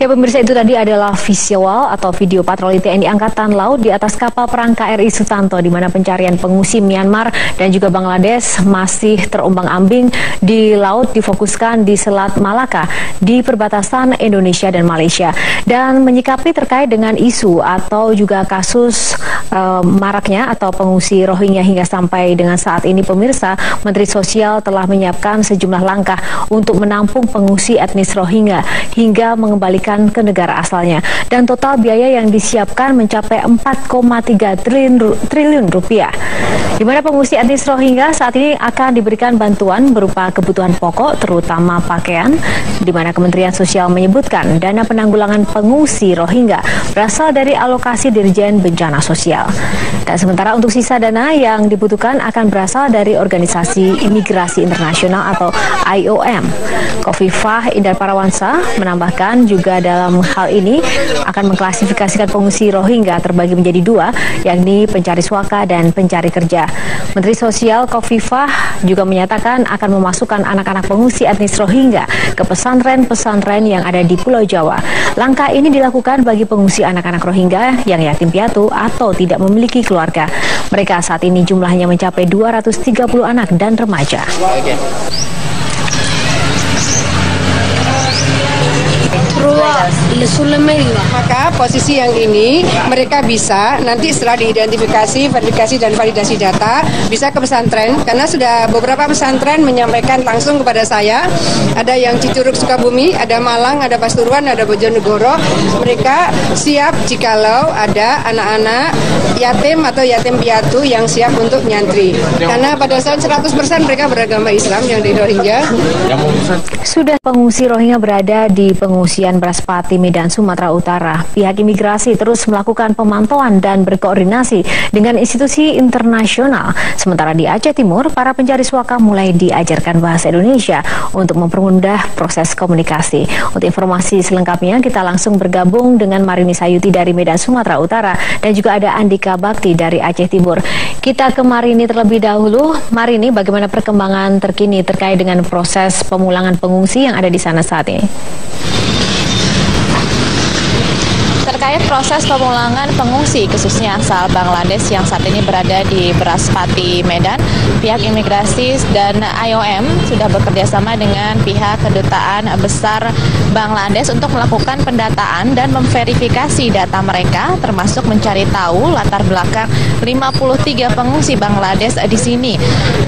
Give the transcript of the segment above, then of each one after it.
Ya pemirsa, itu tadi adalah visual atau video patroli TNI Angkatan Laut di atas kapal perang KRI Sutanto, di mana pencarian pengungsi Myanmar dan juga Bangladesh masih terombang-ambing di laut, difokuskan di Selat Malaka di perbatasan Indonesia dan Malaysia. Dan menyikapi terkait dengan isu atau juga kasus maraknya atau pengungsi Rohingya hingga sampai dengan saat ini, pemirsa, Menteri Sosial telah menyiapkan sejumlah langkah untuk menampung pengungsi etnis Rohingya hingga mengembalikan ke negara asalnya. Dan total biaya yang disiapkan mencapai 4,3 triliun rupiah. Di mana pengungsi etnis Rohingya saat ini akan diberikan bantuan berupa kebutuhan pokok, terutama pakaian, di mana Kementerian Sosial menyebutkan dana penanggulangan pengungsi Rohingya berasal dari alokasi Dirjen Bencana Sosial. Dan sementara untuk sisa dana yang dibutuhkan akan berasal dari Organisasi Imigrasi Internasional atau IOM. Khofifah Indar Parawansa menambahkan juga dalam hal ini akan mengklasifikasikan pengungsi Rohingya terbagi menjadi dua, yakni pencari suaka dan pencari kerja. Menteri Sosial Khofifah juga menyatakan akan memasukkan anak-anak pengungsi etnis Rohingya ke pesantren-pesantren yang ada di Pulau Jawa. Langkah ini dilakukan bagi pengungsi anak-anak Rohingya yang yatim piatu atau tidak memiliki keluarga. Mereka saat ini jumlahnya mencapai 230 anak dan remaja. Maka posisi yang ini mereka bisa nanti setelah diidentifikasi, verifikasi dan validasi data bisa ke pesantren, karena sudah beberapa pesantren menyampaikan langsung kepada saya. Ada yang Cicurug Sukabumi, ada Malang, ada Pasuruan, ada Bojonegoro. Mereka siap jikalau ada anak-anak yatim atau yatim piatu yang siap untuk nyantri. Karena pada saat 100% mereka beragama Islam yang di Rohingya. Sudah pengungsi Rohingya berada di pengungsian Braspati, Medan, Sumatera Utara. Pihak imigrasi terus melakukan pemantauan dan berkoordinasi dengan institusi internasional. Sementara di Aceh Timur, para pencari suaka mulai diajarkan bahasa Indonesia untuk mempermudah proses komunikasi. Untuk informasi selengkapnya, kita langsung bergabung dengan Marini Sayuti dari Medan, Sumatera Utara, dan juga ada Andika Bakti dari Aceh Timur. Kita ke Marini terlebih dahulu. Marini, bagaimana perkembangan terkini terkait dengan proses pemulangan pengungsi yang ada di sana saat ini? Terkait proses pemulangan pengungsi khususnya asal Bangladesh yang saat ini berada di Braspati, Medan, pihak imigrasi dan IOM sudah bekerjasama dengan pihak Kedutaan Besar Bangladesh untuk melakukan pendataan dan memverifikasi data mereka, termasuk mencari tahu latar belakang 53 pengungsi Bangladesh di sini.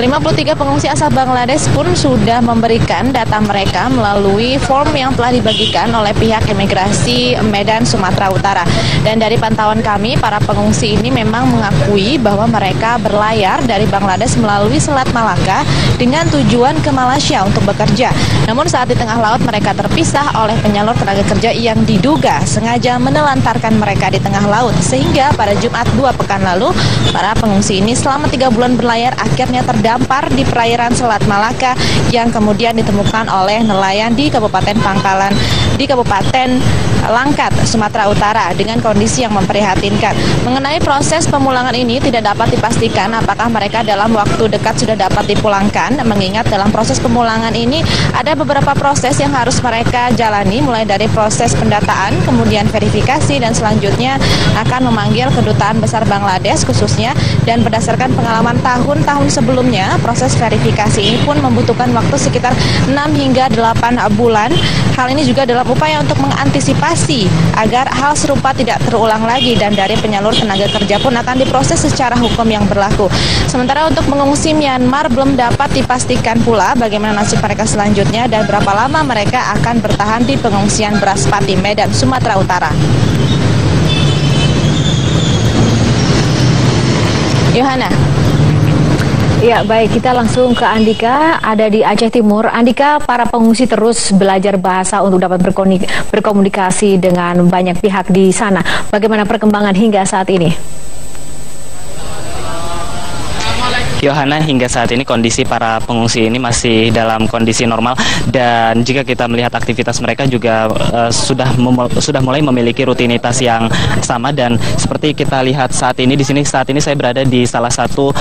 53 pengungsi asal Bangladesh pun sudah memberikan data mereka melalui form yang telah dibagikan oleh pihak imigrasi Medan, Sumatera Utara. Dan dari pantauan kami, para pengungsi ini memang mengakui bahwa mereka berlayar dari Bangladesh melalui Selat Malaka dengan tujuan ke Malaysia untuk bekerja. Namun saat di tengah laut mereka terpisah oleh penyalur tenaga kerja yang diduga sengaja menelantarkan mereka di tengah laut, sehingga pada Jumat 2 pekan lalu para pengungsi ini selama 3 bulan berlayar akhirnya terdampar di perairan Selat Malaka yang kemudian ditemukan oleh nelayan di Kabupaten Pangkalan, di Kabupaten Langkat, Sumatera Utara, dengan kondisi yang memprihatinkan. Mengenai proses pemulangan ini tidak dapat dipastikan apakah mereka dalam waktu dekat sudah dapat dipulangkan, mengingat dalam proses pemulangan ini ada beberapa proses yang harus mereka jalani, mulai dari proses pendataan, kemudian verifikasi, dan selanjutnya akan memanggil Kedutaan Besar Bangladesh khususnya. Dan berdasarkan pengalaman tahun-tahun sebelumnya, proses verifikasi ini pun membutuhkan waktu sekitar 6 hingga 8 bulan. Hal ini juga dalam upaya untuk mengantisipasi agar hal serupa tidak terulang lagi, dan dari penyalur tenaga kerja pun akan diproses secara hukum yang berlaku. Sementara untuk pengungsi Myanmar belum dapat dipastikan pula bagaimana nasib mereka selanjutnya dan berapa lama mereka akan bertahan di pengungsian Braspati, Medan, Sumatera Utara. Yohana. Ya, baik, kita langsung ke Andika, ada di Aceh Timur. Andika, para pengungsi terus belajar bahasa untuk dapat berkomunikasi dengan banyak pihak di sana. Bagaimana perkembangan hingga saat ini? Yohana, hingga saat ini kondisi para pengungsi ini masih dalam kondisi normal, dan jika kita melihat aktivitas mereka juga sudah mulai memiliki rutinitas yang sama. Dan seperti kita lihat saat ini saat ini saya berada di salah satu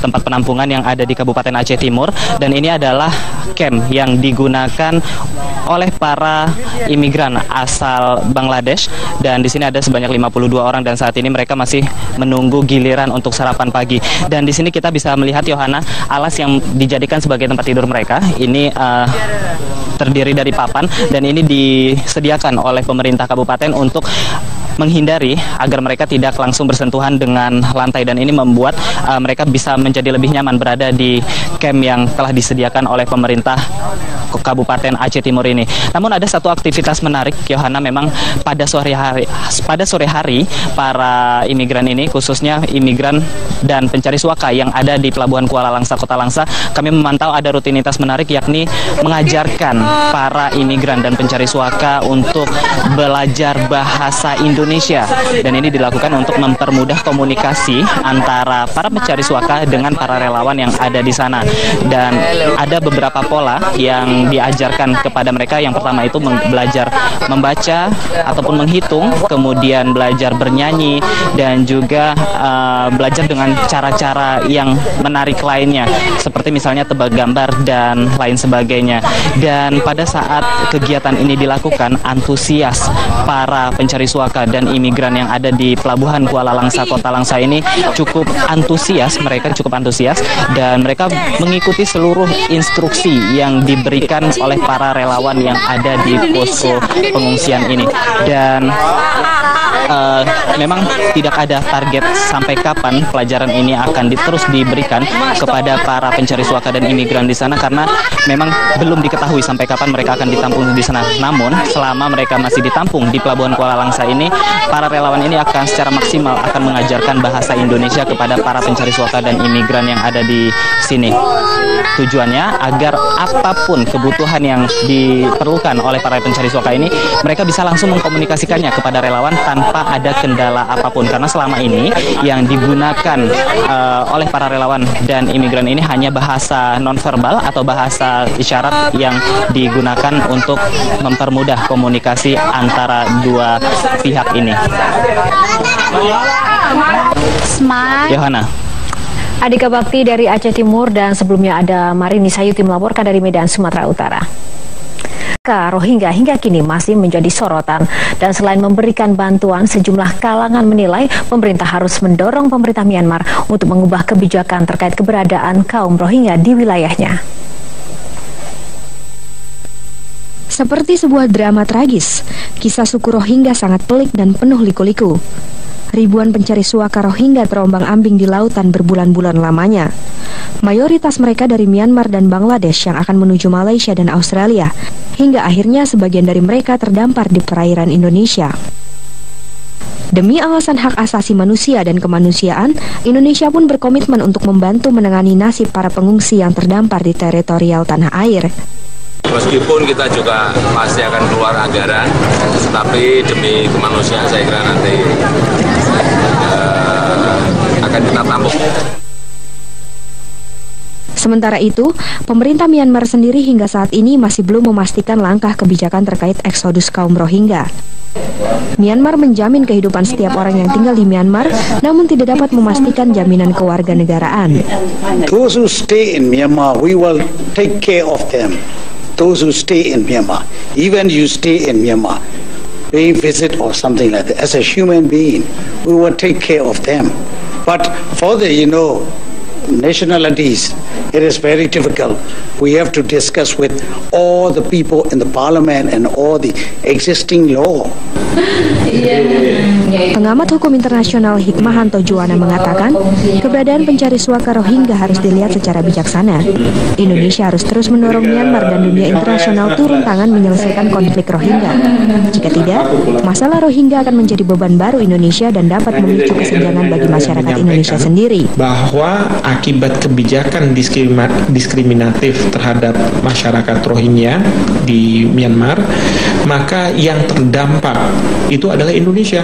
tempat penampungan yang ada di Kabupaten Aceh Timur, dan ini adalah camp yang digunakan oleh para imigran asal Bangladesh, dan di sini ada sebanyak 52 orang, dan saat ini mereka masih menunggu giliran untuk sarapan pagi. Dan di sini kita bisa melihat, Yohana, alas yang dijadikan sebagai tempat tidur mereka ini terdiri dari papan, dan ini disediakan oleh pemerintah kabupaten untuk menghindari agar mereka tidak langsung bersentuhan dengan lantai, dan ini membuat mereka bisa menjadi lebih nyaman berada di camp yang telah disediakan oleh pemerintah Kabupaten Aceh Timur ini. Namun ada satu aktivitas menarik, Yohana, memang pada sore hari para imigran ini, khususnya imigran dan pencari suaka yang ada di Pelabuhan Kuala Langsa, Kota Langsa, kami memantau ada rutinitas menarik, yakni mengajarkan para imigran dan pencari suaka untuk belajar bahasa Indonesia, dan ini dilakukan untuk mempermudah komunikasi antara para pencari suaka dengan para relawan yang ada di sana. Dan ada beberapa pola yang diajarkan kepada mereka. Yang pertama itu belajar membaca ataupun menghitung, kemudian belajar bernyanyi, dan juga belajar dengan cara-cara yang menarik lainnya, seperti misalnya tebak gambar dan lain sebagainya. Dan pada saat kegiatan ini dilakukan, antusias para pencari suaka dan imigran yang ada di Pelabuhan Kuala Langsa, Kota Langsa ini cukup antusias. Mereka cukup antusias, dan mereka mengikuti seluruh instruksi yang diberikan oleh para relawan yang ada di posko pengungsian ini. Dan memang tidak ada target sampai kapan pelajaran ini akan terus diberikan kepada para pencari suaka dan imigran di sana, karena memang belum diketahui sampai kapan mereka akan ditampung di sana. Namun selama mereka masih ditampung di Pelabuhan Kuala Langsa ini, para relawan ini akan secara maksimal akan mengajarkan bahasa Indonesia kepada para pencari suaka dan imigran yang ada di sini. Tujuannya agar apapun kebutuhan yang diperlukan oleh para pencari suaka ini, mereka bisa langsung mengkomunikasikannya kepada relawan tanpa ada kendala apapun, karena selama ini yang digunakan oleh para relawan dan imigran ini hanya bahasa nonverbal atau bahasa isyarat yang digunakan untuk mempermudah komunikasi antara dua pihak ini. Yohana. Adika Bakti dari Aceh Timur, dan sebelumnya ada Marini Sayuti melaporkan dari Medan, Sumatera Utara. Rohingya hingga kini masih menjadi sorotan, dan selain memberikan bantuan, sejumlah kalangan menilai pemerintah harus mendorong pemerintah Myanmar untuk mengubah kebijakan terkait keberadaan kaum Rohingya di wilayahnya. Seperti sebuah drama tragis, kisah suku Rohingya sangat pelik dan penuh liku-liku. Ribuan pencari suaka Rohingya terombang-ambing di lautan berbulan-bulan lamanya. Mayoritas mereka dari Myanmar dan Bangladesh yang akan menuju Malaysia dan Australia, hingga akhirnya sebagian dari mereka terdampar di perairan Indonesia. Demi alasan hak asasi manusia dan kemanusiaan, Indonesia pun berkomitmen untuk membantu menangani nasib para pengungsi yang terdampar di teritorial tanah air. Meskipun kita juga pasti akan keluar anggaran, tapi demi kemanusiaan saya kira nanti akan kita tampung. Sementara itu, pemerintah Myanmar sendiri hingga saat ini masih belum memastikan langkah kebijakan terkait eksodus kaum Rohingya. Myanmar menjamin kehidupan setiap orang yang tinggal di Myanmar, namun tidak dapat memastikan jaminan kewarganegaraan. Those who stay in Myanmar, we will take care of them. Those who stay in Myanmar, even you stay in Myanmar, pay visit or something like that, as a human being, we will take care of them. But for the, nationalities, it is very difficult. We have to discuss with all the people in the parliament and all the existing law. Pengamat hukum internasional Hikmahanto Juwana mengatakan, keberadaan pencari suaka Rohingya harus dilihat secara bijaksana. Indonesia harus terus mendorong Myanmar dan dunia internasional turun tangan menyelesaikan konflik Rohingya. Jika tidak, masalah Rohingya akan menjadi beban baru Indonesia dan dapat memicu kesenjangan bagi masyarakat Indonesia sendiri. Bahwa akibat kebijakan diskriminatif terhadap masyarakat Rohingya di Myanmar, maka yang terdampak itu adalah Indonesia.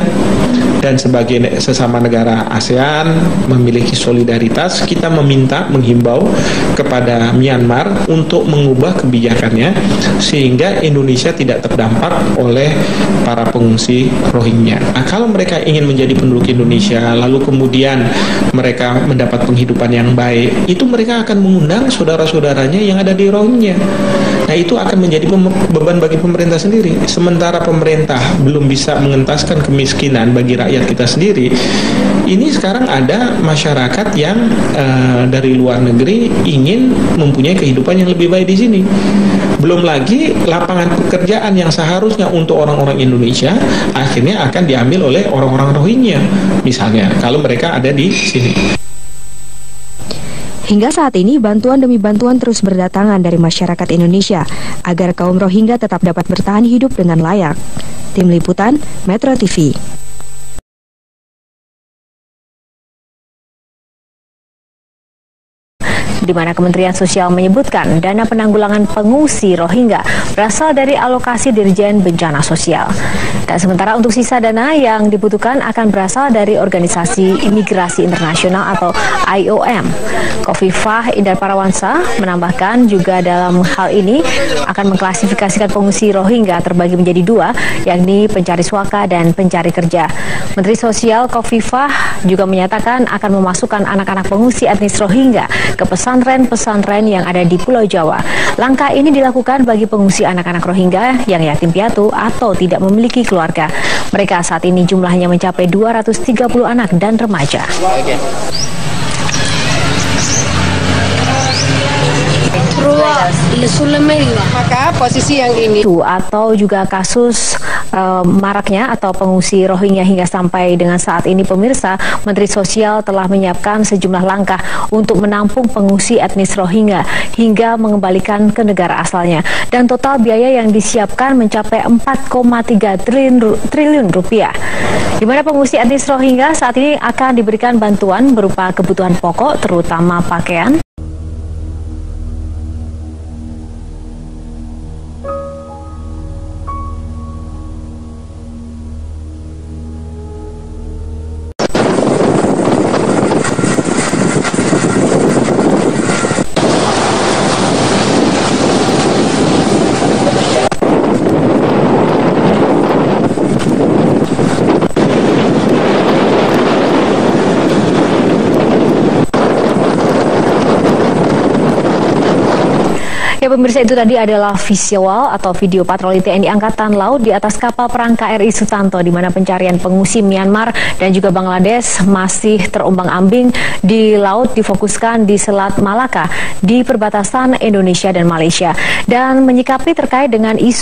Dan sebagai sesama negara ASEAN memiliki solidaritas, kita menghimbau kepada Myanmar untuk mengubah kebijakannya sehingga Indonesia tidak terdampak oleh para pengungsi Rohingya. Nah, kalau mereka ingin menjadi penduduk Indonesia, lalu kemudian mereka mendapat penghidupan yang baik, itu mereka akan mengundang saudara-saudaranya yang ada di Rohingya. Nah, itu akan menjadi beban bagi pemerintah sendiri. Sementara pemerintah belum bisa mengentaskan kemiskinan bagi rakyat kita sendiri, ini sekarang ada masyarakat yang dari luar negeri ingin mempunyai kehidupan yang lebih baik di sini. Belum lagi lapangan pekerjaan yang seharusnya untuk orang-orang Indonesia akhirnya akan diambil oleh orang-orang Rohingya, misalnya kalau mereka ada di sini. Hingga saat ini, bantuan demi bantuan terus berdatangan dari masyarakat Indonesia agar kaum Rohingya tetap dapat bertahan hidup dengan layak. Tim Liputan, Metro TV. Di mana Kementerian Sosial menyebutkan dana penanggulangan pengungsi Rohingya berasal dari alokasi Dirjen Bencana Sosial. Dan sementara untuk sisa dana yang dibutuhkan akan berasal dari Organisasi Imigrasi Internasional atau IOM. Khofifah Indar Parawansa menambahkan juga dalam hal ini akan mengklasifikasikan pengungsi Rohingya terbagi menjadi dua, yakni pencari suaka dan pencari kerja. Menteri Sosial Khofifah juga menyatakan akan memasukkan anak-anak pengungsi etnis Rohingya ke pesantren-pesantren yang ada di Pulau Jawa. Langkah ini dilakukan bagi pengungsi anak-anak Rohingya yang yatim piatu atau tidak memiliki keluarga. Mereka saat ini jumlahnya mencapai 230 anak dan remaja. Maka posisi yang ini atau juga kasus maraknya atau pengungsi Rohingya hingga sampai dengan saat ini, pemirsa, Menteri Sosial telah menyiapkan sejumlah langkah untuk menampung pengungsi etnis Rohingya hingga mengembalikan ke negara asalnya. Dan total biaya yang disiapkan mencapai 4,3 triliun rupiah. Di mana pengungsi etnis Rohingya saat ini akan diberikan bantuan berupa kebutuhan pokok terutama pakaian, Ya pemirsa, itu tadi adalah visual atau video patroli TNI Angkatan Laut di atas kapal perang KRI Sutanto, di mana pencarian pengungsi Myanmar dan juga Bangladesh masih terombang-ambing di laut difokuskan di Selat Malaka di perbatasan Indonesia dan Malaysia. Dan menyikapi terkait dengan isu